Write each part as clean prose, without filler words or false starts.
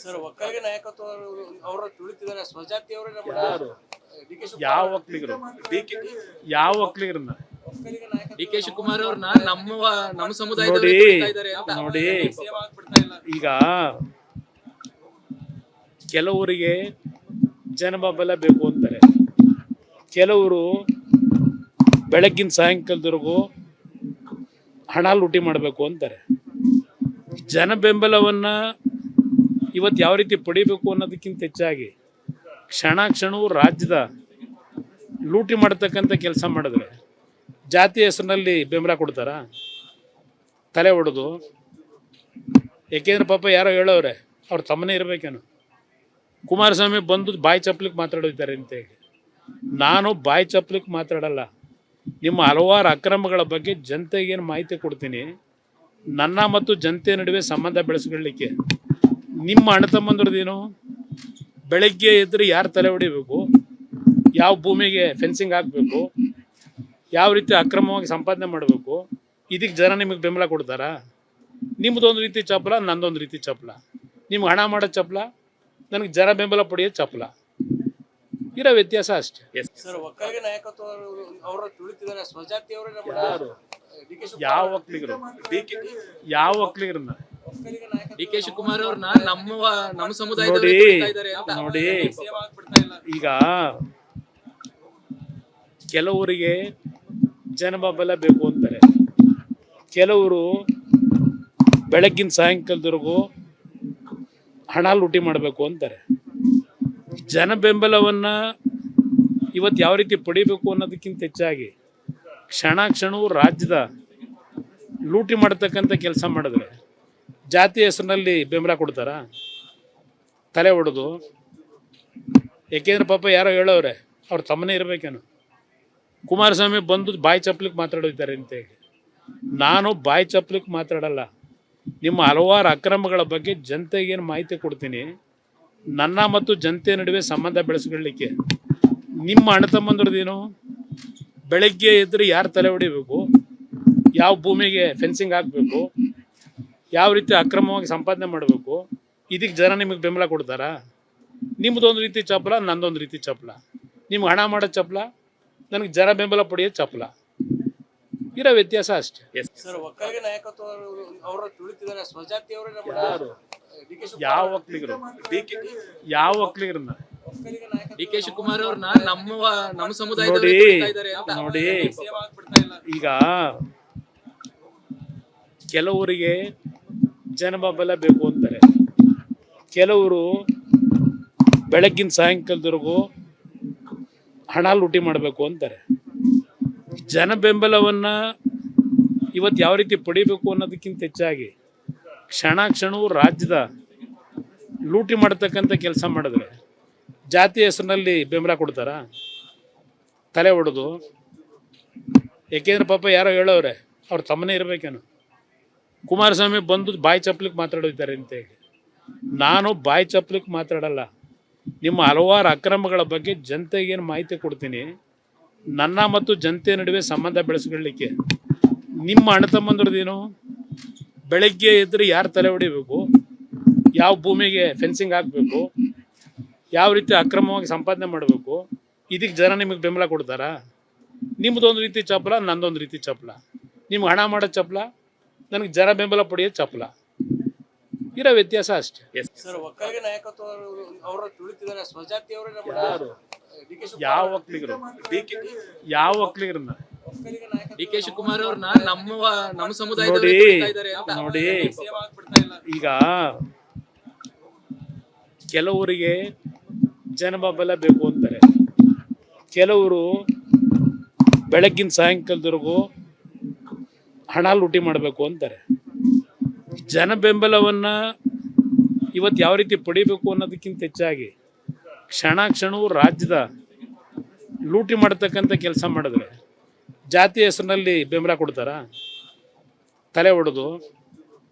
Sir Vokkaliga ನಾಯಕತ್ವ ಅವರ ತುಳಿತಿದ್ದಾರೆ ಸ್ವಜಾತಿಯವರೇ ನಮ್ಮ ಯಾರು ಡಿ.ಕೆ. ಯಾವ ಒಕ್ಕಲಿಗರು ಯಾವ ಒಕ್ಕಲಿಗರನ್ನ ಒಕ್ಕಲಿಗ ನಾಯಕತ್ವ ಡಿ ಕೆ ಶಿವಕುಮಾರ್ ಅವ್ರನ್ನ ನಮ್ಮ ಸಮುದಾಯದವರು ನೋಡಿ ತುಳಿತಾ ಇದ್ದಾರೆ ಅಂತ. ನೋಡಿ ಸೇವಾ ಆಗ್ಬಿಡ್ತಾ ಇಲ್ಲ. ಈಗ ಕೆಲವರಿಗೆ ಜನಬೆಂಬಲ ಬೇಕು ಅಂತಾರೆ, ಕೆಲವರು ಬೆಳಗ್ಗಿನ ಸಾಯಂಕಾಲದವರೆಗೂ ಹಣ ಲೂಟಿ ಮಾಡಬೇಕು ಅಂತಾರೆ. ಜನ ಬೆಂಬಲವನ್ನು ಇವತ್ತು ಯಾವ ರೀತಿ ಪಡಿಬೇಕು ಅನ್ನೋದಕ್ಕಿಂತ ಹೆಚ್ಚಾಗಿ ಕ್ಷಣ ಕ್ಷಣವೂ ರಾಜ್ಯದ ಲೂಟಿ ಮಾಡ್ತಕ್ಕಂಥ ಕೆಲಸ ಮಾಡಿದ್ರೆ ಜಾತಿ ಹೆಸರಿನಲ್ಲಿ ಬೆಂಬಲ ಕೊಡ್ತಾರ? ತಲೆ ಹೊಡೆದು, ಏಕೆಂದ್ರೆ ಪಾಪ ಯಾರೋ ಹೇಳೋರೆ ಅವ್ರ ತಮ್ಮನೇ ಇರಬೇಕೇನು. ಕುಮಾರಸ್ವಾಮಿ ಬಂದು ಬಾಯಿ ಚಪ್ಪಲಿಕ್ಕೆ ಮಾತಾಡೋದಿದ್ದಾರೆ ಅಂತ ಹೇಳಿ. ನಾನು ಬಾಯಿ ಚಪ್ಪಲಿಕ್ಕೆ ಮಾತಾಡಲ್ಲ, ನಿಮ್ಮ ಹಲವಾರು ಅಕ್ರಮಗಳ ಬಗ್ಗೆ ಜನತೆಗೇನು ಮಾಹಿತಿ ಕೊಡ್ತೀನಿ. ನನ್ನ ಮತ್ತು ಜನತೆ ನಡುವೆ ಸಂಬಂಧ ಬೆಳೆಸ್ಕೊಳ್ಳಿಕ್ಕೆ ನಿಮ್ಮ ಅಣ್ಣ ತಮ್ಮಂದ್ರದ್ದೇನು? ಬೆಳಗ್ಗೆ ಎದ್ದರೆ ಯಾರು ತಲೆ ಹೊಡಿಬೇಕು, ಯಾವ ಭೂಮಿಗೆ ಫೆನ್ಸಿಂಗ್ ಹಾಕಬೇಕು, ಯಾವ ರೀತಿ ಅಕ್ರಮವಾಗಿ ಸಂಪಾದನೆ ಮಾಡಬೇಕು, ಇದಕ್ಕೆ ಜನ ನಿಮಗೆ ಬೆಂಬಲ ಕೊಡ್ತಾರಾ? ನಿಮ್ಮದೊಂದು ರೀತಿ ಚಪ್ಪಲ, ನಂದೊಂದು ರೀತಿ ಚಪ್ಪಲ. ನಿಮ್ಗೆ ಹಣ ಮಾಡೋ ಚಪ್ಪಲ, ನನಗೆ ಜನ ಬೆಂಬಲ ಪಡೆಯೋದು ಚಪ್ಪಲ. ಇರೋ ವ್ಯತ್ಯಾಸ ಅಷ್ಟೇ. ಸರ್ ಒಕ್ಕಲಿಗ ನಾಯಕತ್ವ ಅವರ ತುಳಿತಿದ್ದಾರೆ ಸ್ವಜಾತಿಯವರೇ ನಮ್ಮ ಯಾರು ಡಿ.ಕೆ. ಯಾವ ಒಕ್ಕಲಿಗರು ಯಾವ ಒಕ್ಕಲಿಗರನ್ನ ಒಕ್ಕಲಿಗ ನಾಯಕತ್ವ ಡಿ ಕೆ ಶಿವಕುಮಾರ್ ಅವ್ರನ್ನ ನಮ್ಮ ಸಮುದಾಯದವರು ನೋಡಿ ತುಳಿತಾ ಇದ್ದಾರೆ ಅಂತ. ನೋಡಿ ಸೇವಾ ಆಗ್ಬಿಡ್ತಾ ಇಲ್ಲ. ಈಗ ಕೆಲವರಿಗೆ ಜನಬೆಂಬಲ ಬೇಕು ಅಂತಾರೆ, ಕೆಲವರು ಬೆಳಗ್ಗಿನ ಸಾಯಂಕಾಲದವರೆಗೂ ಹಣ ಲೂಟಿ ಮಾಡಬೇಕು ಅಂತಾರೆ. ಜನ ಬೆಂಬಲವನ್ನು ಇವತ್ತು ಯಾವ ರೀತಿ ಪಡಿಬೇಕು ಅನ್ನೋದಕ್ಕಿಂತ ಹೆಚ್ಚಾಗಿ ಕ್ಷಣ ಕ್ಷಣವೂ ರಾಜ್ಯದ ಲೂಟಿ ಮಾಡ್ತಕ್ಕಂಥ ಕೆಲಸ ಮಾಡಿದ್ರೆ ಜಾತಿ ಹೆಸರಿನಲ್ಲಿ ಬೆಂಬಲ ಕೊಡ್ತಾರ? ತಲೆ ಹೊಡೆದು, ಏಕೆಂದ್ರೆ ಪಾಪ ಯಾರೋ ಹೇಳೋರೆ ಅವ್ರ ತಮ್ಮನೇ ಇರಬೇಕೇನು. ಕುಮಾರಸ್ವಾಮಿ ಬಂದು ಬಾಯಿ ಚಪ್ಪಲಿಕ್ಕೆ ಮಾತಾಡೋದಿದ್ದಾರೆ ಅಂತ ಹೇಳಿ. ನಾನು ಬಾಯಿ ಚಪ್ಪಲಿಕ್ಕೆ ಮಾತಾಡಲ್ಲ, ನಿಮ್ಮ ಹಲವಾರು ಅಕ್ರಮಗಳ ಬಗ್ಗೆ ಜನತೆಗೇನು ಮಾಹಿತಿ ಕೊಡ್ತೀನಿ. ನನ್ನ ಮತ್ತು ಜನತೆ ನಡುವೆ ಸಂಬಂಧ ಬೆಳೆಸ್ಕೊಳ್ಳಿಕ್ಕೆ ನಿಮ್ಮ ಅಣ್ಣ ತಮ್ಮಂದ್ರದ್ದೇನು? ಬೆಳಗ್ಗೆ ಎದ್ದರೆ ಯಾರು ತಲೆ ಹೊಡಿಬೇಕು, ಯಾವ ಭೂಮಿಗೆ ಫೆನ್ಸಿಂಗ್ ಹಾಕಬೇಕು, ಯಾವ ರೀತಿ ಅಕ್ರಮವಾಗಿ ಸಂಪಾದನೆ ಮಾಡಬೇಕು, ಇದಕ್ಕೆ ಜನ ನಿಮಗೆ ಬೆಂಬಲ ಕೊಡ್ತಾರಾ? ನಿಮ್ಮದೊಂದು ರೀತಿ ಚಪ್ಪಲ, ನಂದೊಂದು ರೀತಿ ಚಪ್ಪಲ. ನಿಮ್ಗೆ ಹಣ ಮಾಡೋ ಚಪ್ಪಲ, ನನಗೆ ಜನ ಬೆಂಬಲ ಪಡೆಯೋದು ಚಪ್ಪಲ. ಇರೋ ವ್ಯತ್ಯಾಸ ಅಷ್ಟೇ. ಸರ್ ಒಕ್ಕಲಿಗ ನಾಯಕತ್ವ ಅವರ ತುಳಿತಿದ್ದಾರೆ ಸ್ವಜಾತಿಯವರೇ ನಮ್ಮ ಯಾರು ಡಿ.ಕೆ. ಯಾವ ಒಕ್ಕಲಿಗರು ಯಾವ ಒಕ್ಕಲಿಗರನ್ನ ಒಕ್ಕಲಿಗ ನಾಯಕತ್ವ ಡಿ ಕೆ ಶಿವಕುಮಾರ್ ಅವ್ರನ್ನ ನಮ್ಮ ಸಮುದಾಯದವರು ನೋಡಿ ತುಳಿತಾ ಇದ್ದಾರೆ ಅಂತ. ನೋಡಿ ಸೇವಾ ಆಗ್ಬಿಡ್ತಾ ಇಲ್ಲ. ಈಗ ಕೆಲವರಿಗೆ ಜನಬೆಂಬಲ ಬೇಕು ಅಂತಾರೆ, ಕೆಲವರು ಬೆಳಗ್ಗಿನ ಸಾಯಂಕಾಲದವರೆಗೂ ಹಣ ಲೂಟಿ ಮಾಡಬೇಕು ಅಂತಾರೆ. ಜನ ಬೆಂಬಲವನ್ನು ಇವತ್ತು ಯಾವ ರೀತಿ ಪಡಿಬೇಕು ಅನ್ನೋದಕ್ಕಿಂತ ಹೆಚ್ಚಾಗಿ ಕ್ಷಣ ಕ್ಷಣವೂ ರಾಜ್ಯದ ಲೂಟಿ ಮಾಡ್ತಕ್ಕಂಥ ಕೆಲಸ ಮಾಡಿದ್ರೆ ಜಾತಿ ಹೆಸರಿನಲ್ಲಿ ಬೆಂಬಲ ಕೊಡ್ತಾರ? ತಲೆ ಹೊಡೆದು, ಏಕೆಂದ್ರೆ ಪಾಪ ಯಾರೋ ಹೇಳೋರೆ ಅವ್ರ ತಮ್ಮನೇ ಇರಬೇಕೇನು. ಕುಮಾರಸ್ವಾಮಿ ಬಂದು ಬಾಯಿ ಚಪ್ಪಲಿಕ್ಕೆ ಮಾತಾಡೋದಿದ್ದಾರೆ ಅಂತ ಹೇಳಿ. ನಾನು ಬಾಯಿ ಚಪ್ಪಲಿಕ್ಕೆ ಮಾತಾಡಲ್ಲ, ನಿಮ್ಮ ಹಲವಾರು ಅಕ್ರಮಗಳ ಬಗ್ಗೆ ಜನತೆಗೇನು ಮಾಹಿತಿ ಕೊಡ್ತೀನಿ. ನನ್ನ ಮತ್ತು ಜನತೆ ನಡುವೆ ಸಂಬಂಧ ಬೆಳೆಸ್ಕೊಳ್ಳಿಕ್ಕೆ ನಿಮ್ಮ ಅಣ್ಣ ತಮ್ಮಂದ್ರದ್ದೇನು? ಬೆಳಗ್ಗೆ ಎದ್ದರೆ ಯಾರು ತಲೆ ಹೊಡಿಬೇಕು, ಯಾವ ಭೂಮಿಗೆ ಫೆನ್ಸಿಂಗ್ ಹಾಕಬೇಕು, ಯಾವ ರೀತಿ ಅಕ್ರಮವಾಗಿ ಸಂಪಾದನೆ ಮಾಡಬೇಕು, ಇದಕ್ಕೆ ಜನ ನಿಮಗೆ ಬೆಂಬಲ ಕೊಡ್ತಾರಾ? ನಿಮ್ಮದೊಂದು ರೀತಿ ಚಪ್ಪಲ, ನಂದೊಂದು ರೀತಿ ಚಪ್ಪಲ. ನಿಮ್ಗೆ ಹಣ ಮಾಡೋ ಚಪ್ಪಲ, ನನಗೆ ಜನ ಬೆಂಬಲ ಪಡೆಯೋದು ಚಪ್ಪಲ. ಇರೋ ವ್ಯತ್ಯಾಸ ಅಷ್ಟೇ. ಸರ್ ಒಕ್ಕಲಿಗ ನಾಯಕತ್ವ ಅವರ ತುಳಿತಿದ್ದಾರೆ ಸ್ವಜಾತಿಯವರೇ ನಮ್ಮ ಯಾರು ಡಿ.ಕೆ. ಯಾವ ಒಕ್ಕಲಿಗರು ಯಾವ ಒಕ್ಕಲಿಗರನ್ನ ಒಕ್ಕಲಿಗ ನಾಯಕತ್ವ ಡಿ ಕೆ ಶಿವಕುಮಾರ್ ಅವ್ರನ್ನ ನಮ್ಮ ಸಮುದಾಯದವರು ನೋಡಿ ತುಳಿತಾ ಇದ್ದಾರೆ ಅಂತ. ನೋಡಿ ಸೇವಾ ಆಗ್ಬಿಡ್ತಾ ಇಲ್ಲ. ಈಗ ಕೆಲವರಿಗೆ ಜನಬೆಂಬಲ ಬೇಕು ಅಂತಾರೆ, ಕೆಲವರು ಬೆಳಗ್ಗಿನ ಸಾಯಂಕಾಲದವರೆಗೂ ಹಣ ಲೂಟಿ ಮಾಡಬೇಕು ಅಂತಾರೆ. ಜನ ಬೆಂಬಲವನ್ನು ಇವತ್ತು ಯಾವ ರೀತಿ ಪಡಿಬೇಕು ಅನ್ನೋದಕ್ಕಿಂತ ಹೆಚ್ಚಾಗಿ ಕ್ಷಣ ಕ್ಷಣವೂ ರಾಜ್ಯದ ಲೂಟಿ ಮಾಡ್ತಕ್ಕಂಥ ಕೆಲಸ ಮಾಡಿದ್ರೆ ಜಾತಿ ಹೆಸರಿನಲ್ಲಿ ಬೆಂಬಲ ಕೊಡ್ತಾರ? ತಲೆ ಹೊಡೆದು,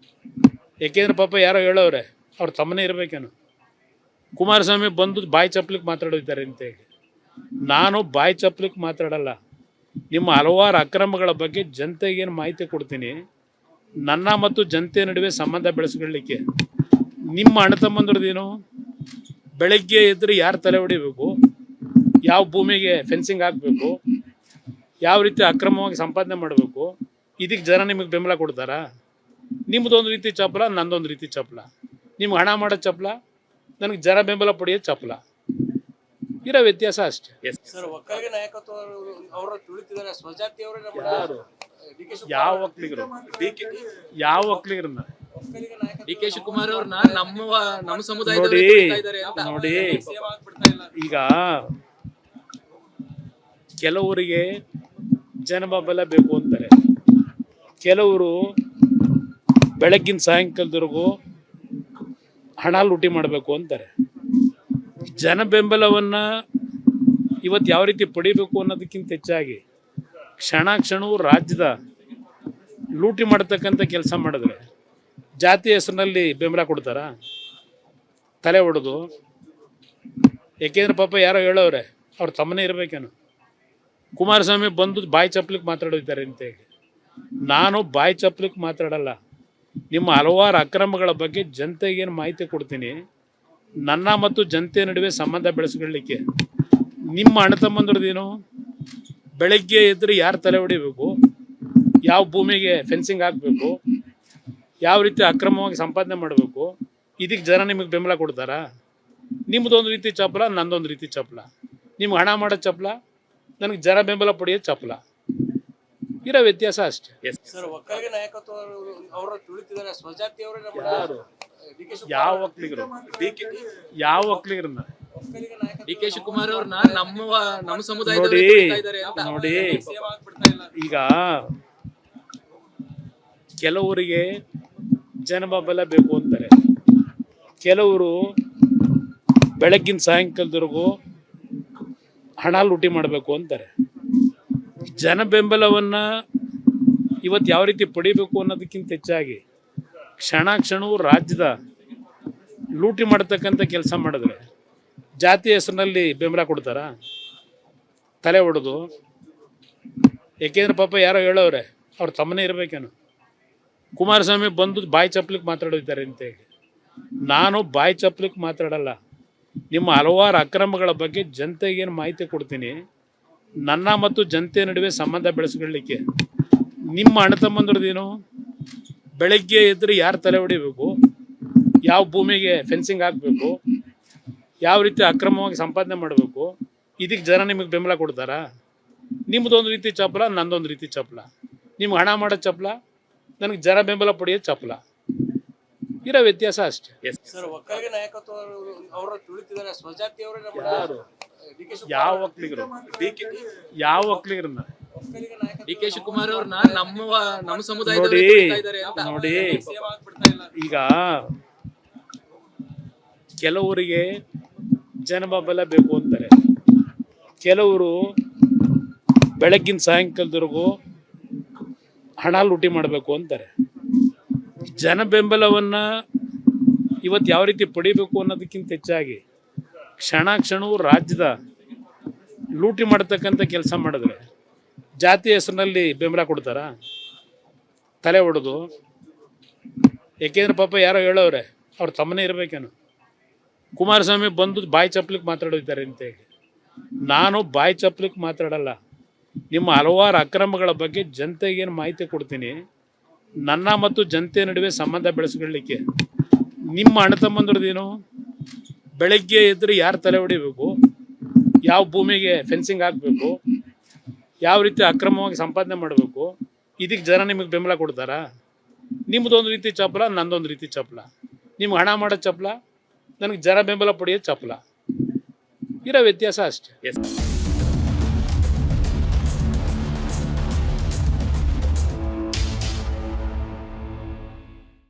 ಏಕೆಂದ್ರೆ ಪಾಪ ಯಾರೋ ಹೇಳೋರೆ ಅವ್ರ ತಮ್ಮನೇ ಇರಬೇಕೇನು. ಕುಮಾರಸ್ವಾಮಿ ಬಂದು ಬಾಯಿ ಚಪ್ಪಲಿಕ್ಕೆ ಮಾತಾಡೋದಿದ್ದಾರೆ ಅಂತ ಹೇಳಿ. ನಾನು ಬಾಯಿ ಚಪ್ಪಲಿಕ್ಕೆ ಮಾತಾಡಲ್ಲ, ನಿಮ್ಮ ಹಲವಾರು ಅಕ್ರಮಗಳ ಬಗ್ಗೆ ಜನತೆಗೇನು ಮಾಹಿತಿ ಕೊಡ್ತೀನಿ. ನನ್ನ ಮತ್ತು ಜನತೆ ನಡುವೆ ಸಂಬಂಧ ಬೆಳೆಸ್ಕೊಳ್ಳಿಕ್ಕೆ ನಿಮ್ಮ ಅಣ್ಣ ತಮ್ಮಂದ್ರದ್ದೇನು? ಬೆಳಗ್ಗೆ ಎದ್ರೆ ಯಾರು ತಲೆ ಹೊಡಿಬೇಕು, ಯಾವ ಭೂಮಿಗೆ ಫೆನ್ಸಿಂಗ್ ಹಾಕಬೇಕು, ಯಾವ ರೀತಿ ಅಕ್ರಮವಾಗಿ ಸಂಪಾದನೆ ಮಾಡಬೇಕು, ಇದಕ್ಕೆ ಜನ ನಿಮಗೆ ಬೆಂಬಲ ಕೊಡ್ತಾರಾ? ನಿಮ್ಮದೊಂದು ರೀತಿ ಚಪಲ, ನಂದೊಂದು ರೀತಿ ಚಪಲ. ನಿಮ್ಗೆ ಹಣ ಮಾಡೋ ಚಪಲ, ನನಗೆ ಜನ ಬೆಂಬಲ ಪಡೆಯೋದು ಚಪಲ. ಇರೋ ವ್ಯತ್ಯಾಸ ಅಷ್ಟೇ. ಸರ್, ಒಕ್ಕಲಿಗ ನಾಯಕತ್ವ ಅವರ ತುಳಿತಿದ್ದಾರೆ. ಸ್ವಜಾತಿಯವರೇ ನಮ್ಮ ಯಾರು? ಡಿ ಕೆ ಯಾವ ಒಕ್ಕಲಿಗರು? ಯಾವ ಒಕ್ಕಲಿಗರನ್ನ? ಒಕ್ಕಲಿಗ ನಾಯಕತ್ವ ಡಿ ಕೆ ಶಿವಕುಮಾರ್ ಅವ್ರನ್ನ ನಮ್ಮ ಸಮುದಾಯದವರು ನೋಡಿ ತುಳಿತಾ ಇದ್ದಾರೆ ಅಂತ. ನೋಡಿ, ಸೇವಾ ಆಗ್ಬಿಡ್ತಾ ಇಲ್ಲ. ಈಗ ಕೆಲವರಿಗೆ ಜನಬೆಂಬಲ ಬೇಕು ಅಂತಾರೆ, ಕೆಲವರು ಬೆಳಗ್ಗಿನ ಸಾಯಂಕಾಲದವರೆಗೂ ಹಣ ಲೂಟಿ ಮಾಡಬೇಕು ಅಂತಾರೆ. ಜನ ಬೆಂಬಲವನ್ನು ಇವತ್ತು ಯಾವ ರೀತಿ ಪಡಿಬೇಕು ಅನ್ನೋದಕ್ಕಿಂತ ಹೆಚ್ಚಾಗಿ ಕ್ಷಣ ಕ್ಷಣವೂ ರಾಜ್ಯದ ಲೂಟಿ ಮಾಡ್ತಕ್ಕಂಥ ಕೆಲಸ ಮಾಡಿದ್ರೆ ಜಾತಿ ಹೆಸರಿನಲ್ಲಿ ಬೆಂಬಲ ಕೊಡ್ತಾರಾ? ತಲೆ ಹೊಡೆದು. ಯಾಕೆಂದ್ರೆ ಪಾಪ ಯಾರೋ ಹೇಳೋರೆ ಅವ್ರ ತಮ್ಮನೇ ಇರಬೇಕೇನು. ಕುಮಾರಸ್ವಾಮಿ ಬಂದು ಬಾಯಿ ಚಪ್ಪಲಿಕ್ಕೆ ಮಾತಾಡೋದಿದ್ದಾರೆ ಅಂತ ಹೇಳಿ. ನಾನು ಬಾಯಿ ಚಪ್ಪಲಿಕ್ಕೆ ಮಾತಾಡಲ್ಲ. ನಿಮ್ಮ ಹಲವಾರು ಅಕ್ರಮಗಳ ಬಗ್ಗೆ ಜನತೆಗೇನು ಮಾಹಿತಿ ಕೊಡ್ತೀನಿ. ನನ್ನ ಮತ್ತು ಜನತೆ ನಡುವೆ ಸಂಬಂಧ ಬೆಳೆಸ್ಕೊಳ್ಳಿಕ್ಕೆ ನಿಮ್ಮ ಅಣ್ಣ ತಮ್ಮಂದ್ರದ್ದೇನು? ಬೆಳಗ್ಗೆ ಎದ್ರೆ ಯಾರು ತಲೆ ಹೊಡಿಬೇಕು, ಯಾವ ಭೂಮಿಗೆ ಫೆನ್ಸಿಂಗ್ ಹಾಕಬೇಕು, ಯಾವ ರೀತಿ ಅಕ್ರಮವಾಗಿ ಸಂಪಾದನೆ ಮಾಡಬೇಕು, ಇದಕ್ಕೆ ಜನ ನಿಮಗೆ ಬೆಂಬಲ ಕೊಡ್ತಾರಾ? ನಿಮ್ಮದೊಂದು ರೀತಿ ಚಪಲ, ನಂದೊಂದು ರೀತಿ ಚಪಲ. ನಿಮ್ಗೆ ಹಣ ಮಾಡೋ ಚಪಲ, ನನಗೆ ಜನ ಬೆಂಬಲ ಪಡೆಯೋದು ಚಪಲ. ಇರೋ ವ್ಯತ್ಯಾಸ ಅಷ್ಟೇ. ಸರ್, ಒಕ್ಕಲಿಗ ನಾಯಕತ್ವ ಅವರ ತುಳಿತಿದ್ದಾರೆ. ಸ್ವಜಾತಿಯವರೇ ನಮ್ಮ ಯಾರು? ಡಿ ಕೆ ಯಾವ ಒಕ್ಕಲಿಗರು? ಯಾವ ಒಕ್ಕಲಿಗರನ್ನ? ಒಕ್ಕಲಿಗ ನಾಯಕತ್ವ ಡಿ ಕೆ ಶಿವಕುಮಾರ್ ಅವ್ರನ್ನ ನಮ್ಮ ಸಮುದಾಯದವರು ನೋಡಿ ತುಳಿತಾ ಇದ್ದಾರೆ ಅಂತ. ನೋಡಿ, ಸೇವಾ ಆಗ್ಬಿಡ್ತಾ ಇಲ್ಲ. ಈಗ ಕೆಲವರಿಗೆ ಜನಬೆಂಬಲ ಬೇಕು ಅಂತಾರೆ, ಕೆಲವರು ಬೆಳಗ್ಗಿನ ಸಾಯಂಕಾಲದವರೆಗೂ ಹಣ ಲೂಟಿ ಮಾಡಬೇಕು ಅಂತಾರೆ. ಜನ ಬೆಂಬಲವನ್ನು ಇವತ್ತು ಯಾವ ರೀತಿ ಪಡಿಬೇಕು ಅನ್ನೋದಕ್ಕಿಂತ ಹೆಚ್ಚಾಗಿ ಕ್ಷಣ ಕ್ಷಣವೂ ರಾಜ್ಯದ ಲೂಟಿ ಮಾಡ್ತಕ್ಕಂಥ ಕೆಲಸ ಮಾಡಿದ್ರೆ ಜಾತಿ ಹೆಸರಿನಲ್ಲಿ ಬೆಂಬಲ ಕೊಡ್ತಾರಾ? ತಲೆ ಹೊಡೆದು. ಯಾಕೆಂದ್ರೆ ಪಾಪ ಯಾರೋ ಹೇಳೋರೆ ಅವ್ರ ತಮ್ಮನೇ ಇರಬೇಕೇನು. ಕುಮಾರಸ್ವಾಮಿ ಬಂದು ಬಾಯಿ ಚಪ್ಪಲಿಕ್ಕೆ ಮಾತಾಡೋದಿದ್ದಾರೆ ಅಂತ ಹೇಳಿ. ನಾನು ಬಾಯಿ ಚಪ್ಪಲಿಕ್ಕೆ ಮಾತಾಡಲ್ಲ. ನಿಮ್ಮ ಹಲವಾರು ಅಕ್ರಮಗಳ ಬಗ್ಗೆ ಜನತೆಗೇನು ಮಾಹಿತಿ ಕೊಡ್ತೀನಿ. ನನ್ನ ಮತ್ತು ಜನತೆ ನಡುವೆ ಸಂಬಂಧ ಬೆಳೆಸ್ಕೊಳ್ಳಿಕ್ಕೆ ನಿಮ್ಮ ಅಣ್ಣ ತಮ್ಮಂದ್ರದ್ದೇನು? ಬೆಳಗ್ಗೆ ಎದ್ರೆ ಯಾರು ತಲೆ ಹೊಡಿಬೇಕು, ಯಾವ ಭೂಮಿಗೆ ಫೆನ್ಸಿಂಗ್ ಹಾಕಬೇಕು, ಯಾವ ರೀತಿ ಅಕ್ರಮವಾಗಿ ಸಂಪಾದನೆ ಮಾಡಬೇಕು, ಇದಕ್ಕೆ ಜನ ನಿಮಗೆ ಬೆಂಬಲ ಕೊಡ್ತಾರಾ? ನಿಮ್ಮದೊಂದು ರೀತಿ ಚಪಲ, ನಂದೊಂದು ರೀತಿ ಚಪಲ. ನಿಮ್ಗೆ ಹಣ ಮಾಡೋ ಚಪಲ, ನನಗೆ ಜನ ಬೆಂಬಲ ಪಡೆಯೋದು ಚಪಲ. ಇರೋ ವ್ಯತ್ಯಾಸ ಅಷ್ಟೇ. ಸರ್, ಒಕ್ಕಲಿಗ ನಾಯಕತ್ವ ಅವರ ತುಳಿತಿದ್ದಾರೆ. ಸ್ವಜಾತಿಯವರೇ ನಮ್ಮ ಯಾರು? ಡಿ ಕೆ ಯಾವ ಒಕ್ಕಲಿಗರು? ಯಾವ ಒಕ್ಕಲಿಗರನ್ನ? ಒಕ್ಕಲಿಗ ನಾಯಕತ್ವ ಡಿ ಕೆ ಶಿವಕುಮಾರ್ ಅವ್ರನ್ನ ನಮ್ಮ ಸಮುದಾಯದವರು ನೋಡಿ ತುಳಿತಾ ಇದ್ದಾರೆ ಅಂತ. ನೋಡಿ, ಸೇವಾ ಆಗ್ಬಿಡ್ತಾ ಇಲ್ಲ. ಈಗ ಕೆಲವರಿಗೆ ಜನಬೆಂಬಲ ಬೇಕು ಅಂತಾರೆ, ಕೆಲವರು ಬೆಳಗ್ಗಿನ ಸಾಯಂಕಾಲದವರೆಗೂ ಹಣ ಲೂಟಿ ಮಾಡಬೇಕು ಅಂತಾರೆ. ಜನ ಬೆಂಬಲವನ್ನು ಇವತ್ತು ಯಾವ ರೀತಿ ಪಡಿಬೇಕು ಅನ್ನೋದಕ್ಕಿಂತ ಹೆಚ್ಚಾಗಿ ಕ್ಷಣ ಕ್ಷಣವೂ ರಾಜ್ಯದ ಲೂಟಿ ಮಾಡ್ತಕ್ಕಂಥ ಕೆಲಸ ಮಾಡಿದ್ರೆ ಜಾತಿ ಹೆಸರಿನಲ್ಲಿ ಬೆಂಬಲ ಕೊಡ್ತಾರಾ? ತಲೆ ಹೊಡೆದು. ಯಾಕೆಂದ್ರೆ ಪಾಪ ಯಾರೋ ಹೇಳೋರೆ ಅವ್ರ ತಮ್ಮನೇ ಇರಬೇಕೇನು. ಕುಮಾರಸ್ವಾಮಿ ಬಂದು ಬಾಯಿ ಚಪ್ಪಲಿಕ್ಕೆ ಮಾತಾಡೋದಿದ್ದಾರೆ ಅಂತ ಹೇಳಿ. ನಾನು ಬಾಯಿ ಚಪ್ಪಲಿಕ್ಕೆ ಮಾತಾಡಲ್ಲ. ನಿಮ್ಮ ಹಲವಾರು ಅಕ್ರಮಗಳ ಬಗ್ಗೆ ಜನತೆಗೇನು ಮಾಹಿತಿ ಕೊಡ್ತೀನಿ. ನನ್ನ ಮತ್ತು ಜನತೆ ನಡುವೆ ಸಂಬಂಧ ಬೆಳೆಸ್ಕೊಳ್ಳಿಕ್ಕೆ ನಿಮ್ಮ ಅಣ್ಣ ತಮ್ಮಂದ್ರದ್ದೇನು? ಬೆಳಗ್ಗೆ ಎದ್ರೆ ಯಾರು ತಲೆ ಹೊಡಿಬೇಕು, ಯಾವ ಭೂಮಿಗೆ ಫೆನ್ಸಿಂಗ್ ಹಾಕಬೇಕು, ಯಾವ ರೀತಿ ಅಕ್ರಮವಾಗಿ ಸಂಪಾದನೆ ಮಾಡಬೇಕು, ಇದಕ್ಕೆ ಜನ ನಿಮಗೆ ಬೆಂಬಲ ಕೊಡ್ತಾರಾ? ನಿಮ್ಮದೊಂದು ರೀತಿ ಚಪಲ, ನಂದೊಂದು ರೀತಿ ಚಪಲ. ನಿಮ್ಗೆ ಹಣ ಮಾಡೋ ಚಪಲ, ನನಗೆ ಜನ ಬೆಂಬಲ ಪಡೆಯೋದು ಚಪಲ. ಇರೋ ವ್ಯತ್ಯಾಸ ಅಷ್ಟೇ.